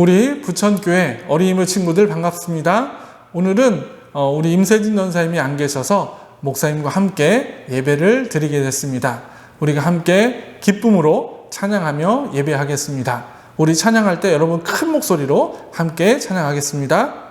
우리 부천교회 어린이물 친구들 반갑습니다. 오늘은 우리 임세진 전사님이 안 계셔서 목사님과 함께 예배를 드리게 됐습니다. 우리가 함께 기쁨으로 찬양하며 예배하겠습니다. 우리 찬양할 때 여러분 큰 목소리로 함께 찬양하겠습니다.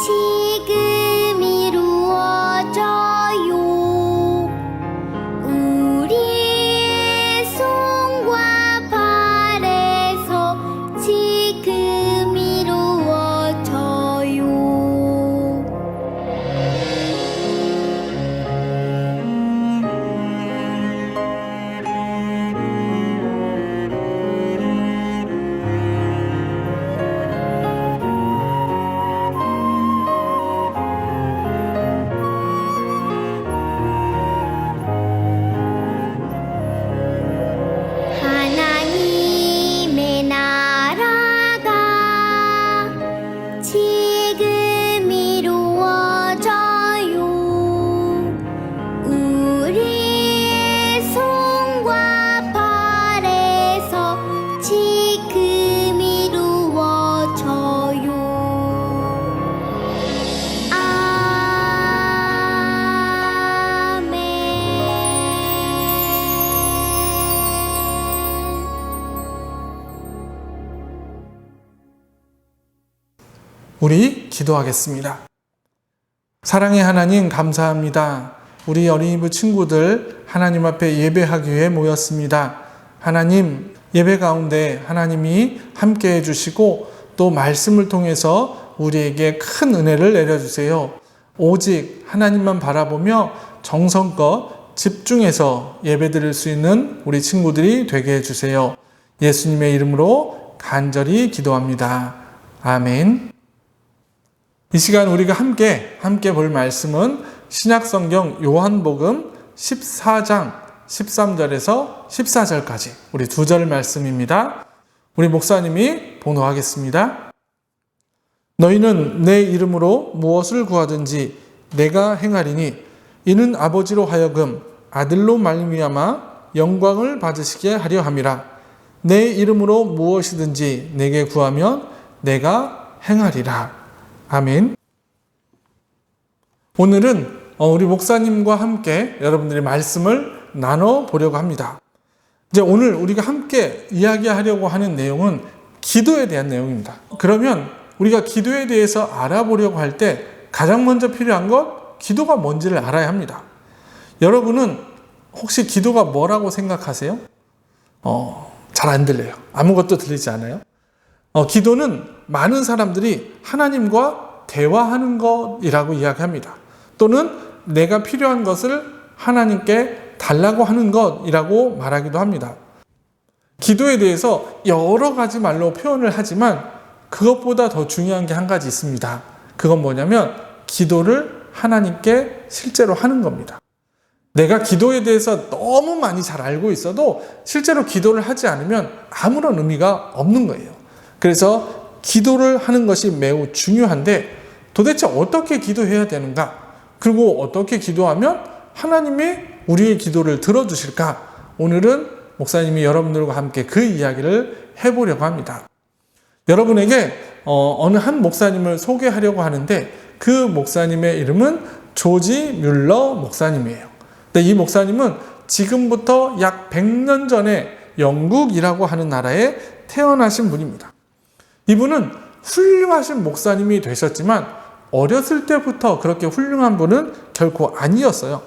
지금 이루어져 우리 기도하겠습니다. 사랑의 하나님 감사합니다. 우리 어린이부 친구들 하나님 앞에 예배하기 위해 모였습니다. 하나님, 예배 가운데 하나님이 함께 해주시고 또 말씀을 통해서 우리에게 큰 은혜를 내려주세요. 오직 하나님만 바라보며 정성껏 집중해서 예배드릴 수 있는 우리 친구들이 되게 해주세요. 예수님의 이름으로 간절히 기도합니다. 아멘. 이 시간 우리가 함께 볼 말씀은 신약성경 요한복음 14장 13절에서 14절까지 우리 2절 말씀입니다. 우리 목사님이 봉독하겠습니다. 너희는 내 이름으로 무엇을 구하든지 내가 행하리니 이는 아버지로 하여금 아들로 말미암아 영광을 받으시게 하려 함이라. 내 이름으로 무엇이든지 내게 구하면 내가 행하리라. 아멘. 오늘은 우리 목사님과 함께 여러분들의 말씀을 나눠보려고 합니다. 이제 오늘 우리가 함께 이야기하려고 하는 내용은 기도에 대한 내용입니다. 그러면 우리가 기도에 대해서 알아보려고 할 때 가장 먼저 필요한 건 기도가 뭔지를 알아야 합니다. 여러분은 혹시 기도가 뭐라고 생각하세요? 잘 안 들려요. 아무것도 들리지 않아요? 기도는 많은 사람들이 하나님과 대화하는 것이라고 이야기합니다. 또는 내가 필요한 것을 하나님께 달라고 하는 것이라고 말하기도 합니다. 기도에 대해서 여러 가지 말로 표현을 하지만 그것보다 더 중요한 게 한 가지 있습니다. 그건 뭐냐면 기도를 하나님께 실제로 하는 겁니다. 내가 기도에 대해서 너무 많이 잘 알고 있어도 실제로 기도를 하지 않으면 아무런 의미가 없는 거예요. 그래서 기도를 하는 것이 매우 중요한데 도대체 어떻게 기도해야 되는가? 그리고 어떻게 기도하면 하나님이 우리의 기도를 들어주실까? 오늘은 목사님이 여러분들과 함께 그 이야기를 해보려고 합니다. 여러분에게 어느 한 목사님을 소개하려고 하는데 그 목사님의 이름은 조지 뮬러 목사님이에요. 근데 이 목사님은 지금부터 약 100년 전에 영국이라고 하는 나라에 태어나신 분입니다. 이분은 훌륭하신 목사님이 되셨지만 어렸을 때부터 그렇게 훌륭한 분은 결코 아니었어요.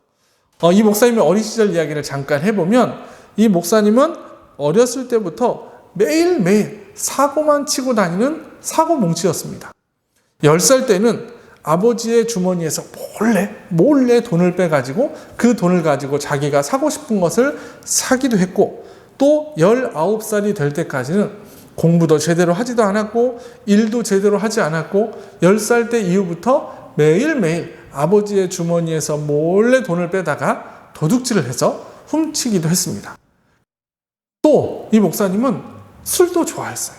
이 목사님의 어린 시절 이야기를 잠깐 해보면 이 목사님은 어렸을 때부터 매일매일 사고만 치고 다니는 사고뭉치였습니다. 10살 때는 아버지의 주머니에서 몰래 돈을 빼가지고 그 돈을 가지고 자기가 사고 싶은 것을 사기도 했고 또 19살이 될 때까지는 공부도 제대로 하지도 않았고 일도 제대로 하지 않았고 10살 때 이후부터 매일매일 아버지의 주머니에서 몰래 돈을 빼다가 도둑질을 해서 훔치기도 했습니다. 또 이 목사님은 술도 좋아했어요.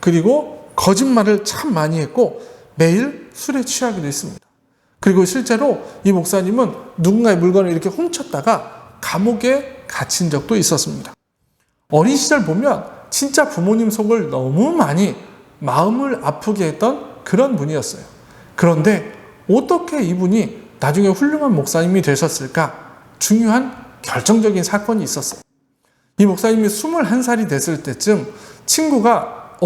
그리고 거짓말을 참 많이 했고 매일 술에 취하기도 했습니다. 그리고 실제로 이 목사님은 누군가의 물건을 이렇게 훔쳤다가 감옥에 갇힌 적도 있었습니다. 어린 시절 보면 진짜 부모님 속을 너무 많이 마음을 아프게 했던 그런 분이었어요. 그런데 어떻게 이분이 나중에 훌륭한 목사님이 되셨을까? 중요한 결정적인 사건이 있었어요. 이 목사님이 21살이 됐을 때쯤 친구가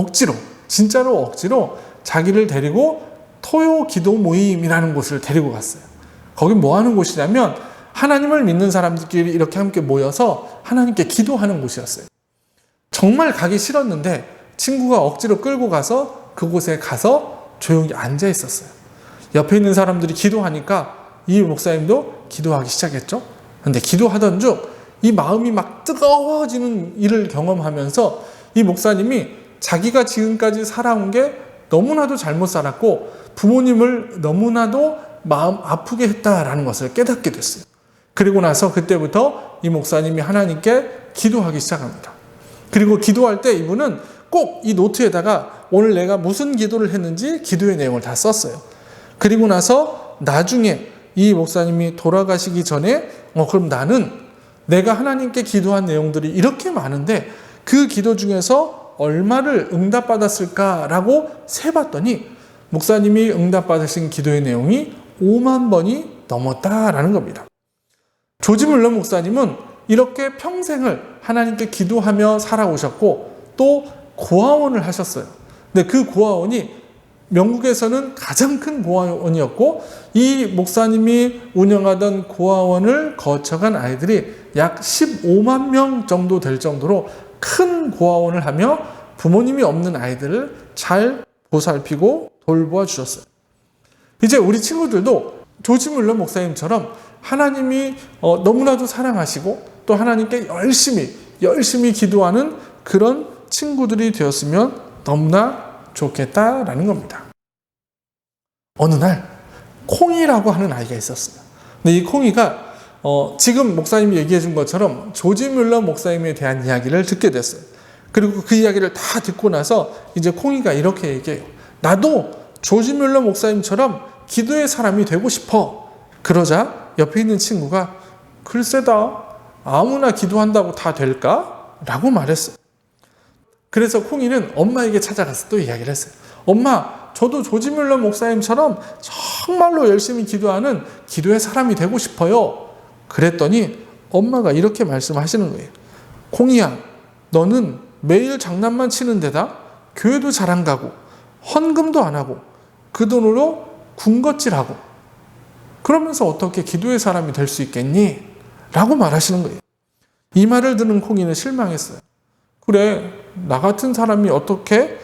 진짜로 억지로 자기를 데리고 토요 기도 모임이라는 곳을 데리고 갔어요. 거긴 뭐 하는 곳이냐면 하나님을 믿는 사람들끼리 이렇게 함께 모여서 하나님께 기도하는 곳이었어요. 정말 가기 싫었는데 친구가 억지로 끌고 가서 그곳에 가서 조용히 앉아 있었어요. 옆에 있는 사람들이 기도하니까 이 목사님도 기도하기 시작했죠. 그런데 기도하던 중 이 마음이 막 뜨거워지는 일을 경험하면서 이 목사님이 자기가 지금까지 살아온 게 너무나도 잘못 살았고 부모님을 너무나도 마음 아프게 했다라는 것을 깨닫게 됐어요. 그리고 나서 그때부터 이 목사님이 하나님께 기도하기 시작합니다. 그리고 기도할 때 이분은 꼭 이 노트에다가 오늘 내가 무슨 기도를 했는지 기도의 내용을 다 썼어요. 그리고 나서 나중에 이 목사님이 돌아가시기 전에 그럼 나는 내가 하나님께 기도한 내용들이 이렇게 많은데 그 기도 중에서 얼마를 응답받았을까라고 세봤더니 목사님이 응답받으신 기도의 내용이 5만 번이 넘었다라는 겁니다. 조지 뮬러 목사님은 이렇게 평생을 하나님께 기도하며 살아오셨고 또 고아원을 하셨어요. 근데 그 고아원이 영국에서는 가장 큰 고아원이었고 이 목사님이 운영하던 고아원을 거쳐간 아이들이 약 15만 명 정도 될 정도로 큰 고아원을 하며 부모님이 없는 아이들을 잘 보살피고 돌보아 주셨어요. 이제 우리 친구들도 조지 뮬러 목사님처럼 하나님이 너무나도 사랑하시고 또 하나님께 열심히 기도하는 그런 친구들이 되었으면 너무나 좋겠다라는 겁니다. 어느 날 콩이라고 하는 아이가 있었어요. 근데 이 콩이가 지금 목사님이 얘기해 준 것처럼 조지 뮬러 목사님에 대한 이야기를 듣게 됐어요. 그리고 그 이야기를 다 듣고 나서 이제 콩이가 이렇게 얘기해요. 나도 조지 뮬러 목사님처럼 기도의 사람이 되고 싶어. 그러자 옆에 있는 친구가 글쎄다, 아무나 기도한다고 다 될까? 라고 말했어요. 그래서 콩이는 엄마에게 찾아가서 또 이야기를 했어요. 엄마, 저도 조지 뮬러 목사님처럼 정말로 열심히 기도하는 기도의 사람이 되고 싶어요. 그랬더니 엄마가 이렇게 말씀하시는 거예요. 콩이야, 너는 매일 장난만 치는 데다 교회도 잘 안 가고 헌금도 안 하고 그 돈으로 군것질하고 그러면서 어떻게 기도의 사람이 될 수 있겠니? 라고 말하시는 거예요. 이 말을 듣는 콩이는 실망했어요. 그래, 나 같은 사람이 어떻게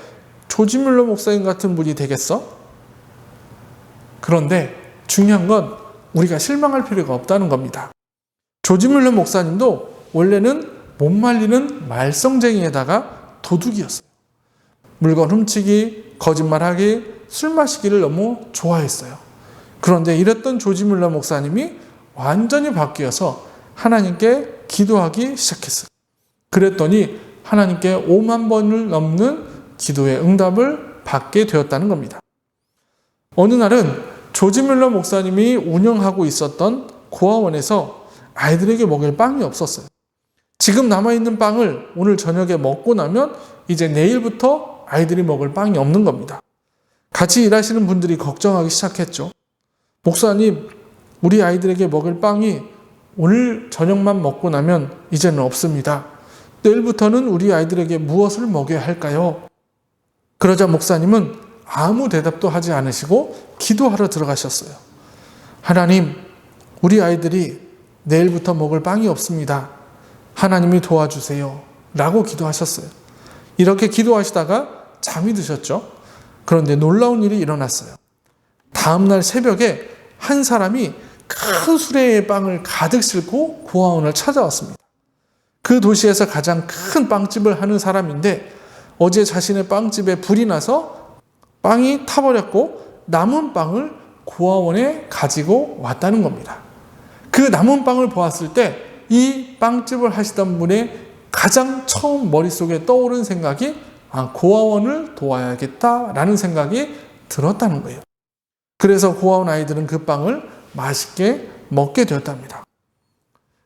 조지 뮬러 목사님 같은 분이 되겠어? 그런데 중요한 건 우리가 실망할 필요가 없다는 겁니다. 조지 뮬러 목사님도 원래는 못 말리는 말썽쟁이에다가 도둑이었어요. 물건 훔치기, 거짓말하기, 술 마시기를 너무 좋아했어요. 그런데 이랬던 조지 뮬러 목사님이 완전히 바뀌어서 하나님께 기도하기 시작했어요. 그랬더니 하나님께 5만 번을 넘는 기도의 응답을 받게 되었다는 겁니다. 어느 날은 조지 뮬러 목사님이 운영하고 있었던 고아원에서 아이들에게 먹일 빵이 없었어요. 지금 남아있는 빵을 오늘 저녁에 먹고 나면 이제 내일부터 아이들이 먹을 빵이 없는 겁니다. 같이 일하시는 분들이 걱정하기 시작했죠. 목사님, 우리 아이들에게 먹을 빵이 오늘 저녁만 먹고 나면 이제는 없습니다. 내일부터는 우리 아이들에게 무엇을 먹여야 할까요? 그러자 목사님은 아무 대답도 하지 않으시고 기도하러 들어가셨어요. 하나님, 우리 아이들이 내일부터 먹을 빵이 없습니다. 하나님이 도와주세요. 라고 기도하셨어요. 이렇게 기도하시다가 잠이 드셨죠. 그런데 놀라운 일이 일어났어요. 다음날 새벽에 한 사람이 큰 수레의 빵을 가득 싣고 고아원을 찾아왔습니다. 그 도시에서 가장 큰 빵집을 하는 사람인데 어제 자신의 빵집에 불이 나서 빵이 타버렸고 남은 빵을 고아원에 가지고 왔다는 겁니다. 그 남은 빵을 보았을 때 이 빵집을 하시던 분의 가장 처음 머릿속에 떠오른 생각이 고아원을 도와야겠다라는 생각이 들었다는 거예요. 그래서 고아원 아이들은 그 빵을 맛있게 먹게 되었답니다.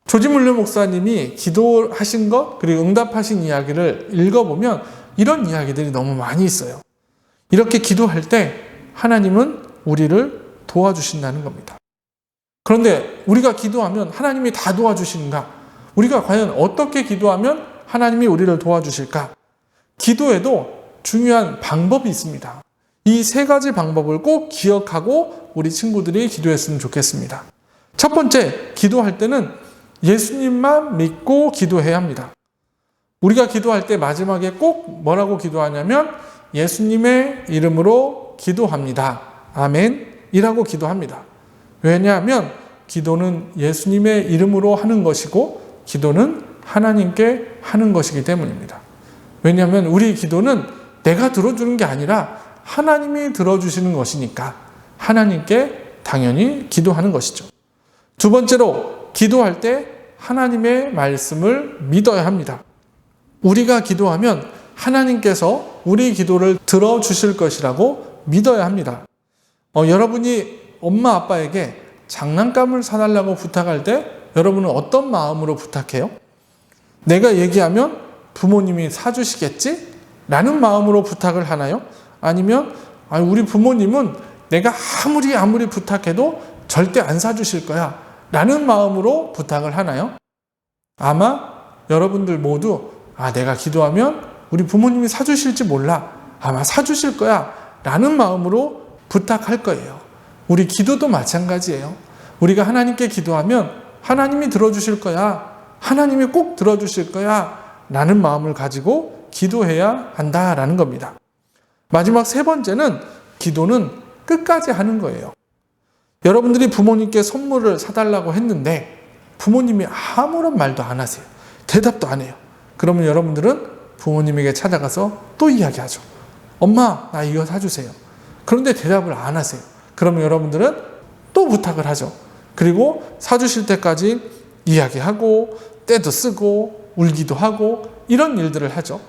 조지 뮬러 목사님이 기도하신 것 그리고 응답하신 이야기를 읽어보면 이런 이야기들이 너무 많이 있어요. 이렇게 기도할 때 하나님은 우리를 도와주신다는 겁니다. 그런데 우리가 기도하면 하나님이 다 도와주시는가? 우리가 과연 어떻게 기도하면 하나님이 우리를 도와주실까? 기도에도 중요한 방법이 있습니다. 이 세 가지 방법을 꼭 기억하고 우리 친구들이 기도했으면 좋겠습니다. 첫 번째, 기도할 때는 예수님만 믿고 기도해야 합니다. 우리가 기도할 때 마지막에 꼭 뭐라고 기도하냐면 예수님의 이름으로 기도합니다. 아멘 이라고 기도합니다. 왜냐하면 기도는 예수님의 이름으로 하는 것이고 기도는 하나님께 하는 것이기 때문입니다. 왜냐하면 우리 기도는 내가 들어주는 게 아니라 하나님이 들어주시는 것이니까 하나님께 당연히 기도하는 것이죠. 두 번째로 기도할 때 하나님의 말씀을 믿어야 합니다. 우리가 기도하면 하나님께서 우리 기도를 들어주실 것이라고 믿어야 합니다. 여러분이 엄마 아빠에게 장난감을 사달라고 부탁할 때 여러분은 어떤 마음으로 부탁해요? 내가 얘기하면 부모님이 사주시겠지? 라는 마음으로 부탁을 하나요? 아니면 우리 부모님은 내가 아무리 부탁해도 절대 안 사주실 거야 라는 마음으로 부탁을 하나요? 아마 여러분들 모두 내가 기도하면 우리 부모님이 사주실지 몰라. 아마 사주실 거야 라는 마음으로 부탁할 거예요. 우리 기도도 마찬가지예요. 우리가 하나님께 기도하면 하나님이 들어주실 거야. 하나님이 꼭 들어주실 거야. 라는 마음을 가지고 기도해야 한다라는 겁니다. 마지막 세 번째는 기도는 끝까지 하는 거예요. 여러분들이 부모님께 선물을 사달라고 했는데 부모님이 아무런 말도 안 하세요. 대답도 안 해요. 그러면 여러분들은 부모님에게 찾아가서 또 이야기하죠. 엄마, 나 이거 사주세요. 그런데 대답을 안 하세요. 그러면 여러분들은 또 부탁을 하죠. 그리고 사주실 때까지 이야기하고 때도 쓰고 울기도 하고 이런 일들을 하죠.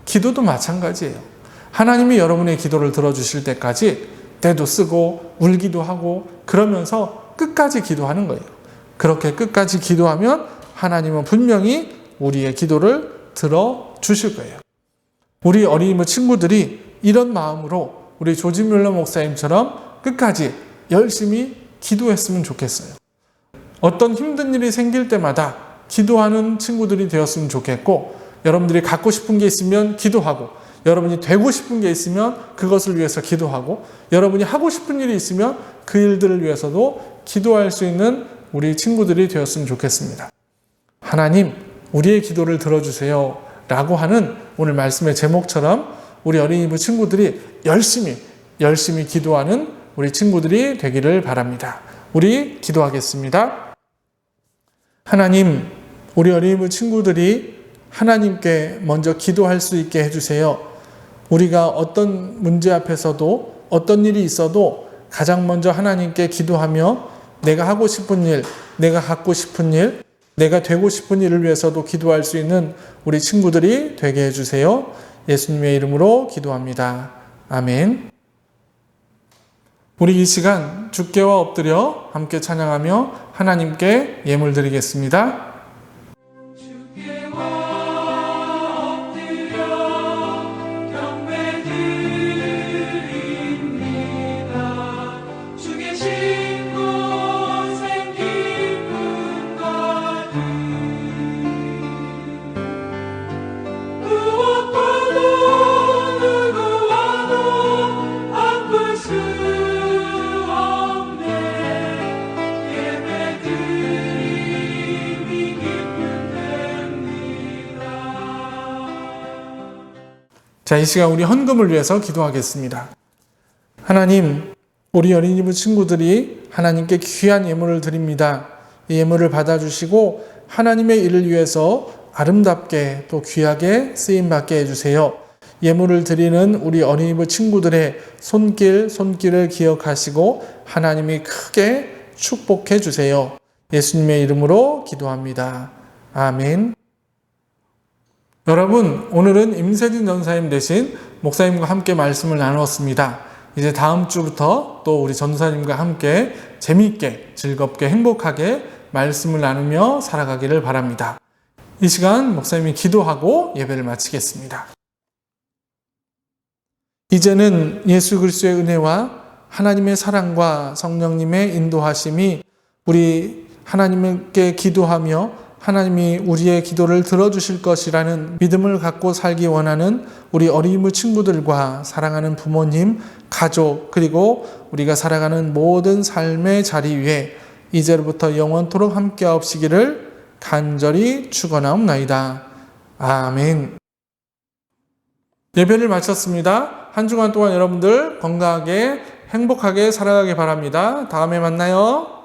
기도도 마찬가지예요. 하나님이 여러분의 기도를 들어주실 때까지 때도 쓰고 울기도 하고 그러면서 끝까지 기도하는 거예요. 그렇게 끝까지 기도하면 하나님은 분명히 우리의 기도를 들어주실 거예요. 우리 어린이집 친구들이 이런 마음으로 우리 조지 뮬러 목사님처럼 끝까지 열심히 기도했으면 좋겠어요. 어떤 힘든 일이 생길 때마다 기도하는 친구들이 되었으면 좋겠고, 여러분들이 갖고 싶은 게 있으면 기도하고, 여러분이 되고 싶은 게 있으면 그것을 위해서 기도하고, 여러분이 하고 싶은 일이 있으면 그 일들을 위해서도 기도할 수 있는 우리 친구들이 되었으면 좋겠습니다. 하나님, 우리의 기도를 들어주세요 라고 하는 오늘 말씀의 제목처럼 우리 어린이집 친구들이 열심히 기도하는 우리 친구들이 되기를 바랍니다. 우리 기도하겠습니다. 하나님, 우리 어린이집 친구들이 하나님께 먼저 기도할 수 있게 해주세요. 우리가 어떤 문제 앞에서도 어떤 일이 있어도 가장 먼저 하나님께 기도하며 내가 하고 싶은 일, 내가 갖고 싶은 일, 내가 되고 싶은 일을 위해서도 기도할 수 있는 우리 친구들이 되게 해주세요. 예수님의 이름으로 기도합니다. 아멘. 우리 이 시간 주께와 엎드려 함께 찬양하며 하나님께 예물 드리겠습니다. 자, 이 시간 우리 헌금을 위해서 기도하겠습니다. 하나님, 우리 어린이집 친구들이 하나님께 귀한 예물을 드립니다. 이 예물을 받아주시고 하나님의 일을 위해서 아름답게 또 귀하게 쓰임받게 해주세요. 예물을 드리는 우리 어린이집 친구들의 손길을 기억하시고 하나님이 크게 축복해 주세요. 예수님의 이름으로 기도합니다. 아멘. 여러분, 오늘은 임세진 전사님 대신 목사님과 함께 말씀을 나누었습니다. 이제 다음 주부터 또 우리 전사님과 함께 재미있게 즐겁게 행복하게 말씀을 나누며 살아가기를 바랍니다. 이 시간 목사님이 기도하고 예배를 마치겠습니다. 이제는 예수 그리스도의 은혜와 하나님의 사랑과 성령님의 인도하심이 우리 하나님께 기도하며 하나님이 우리의 기도를 들어주실 것이라는 믿음을 갖고 살기 원하는 우리 어린이집 친구들과 사랑하는 부모님, 가족, 그리고 우리가 살아가는 모든 삶의 자리 위에 이제로부터 영원토록 함께하옵시기를 간절히 축원하옵나이다. 아멘. 예배를 마쳤습니다. 한 주간 동안 여러분들 건강하게 행복하게 살아가기 바랍니다. 다음에 만나요.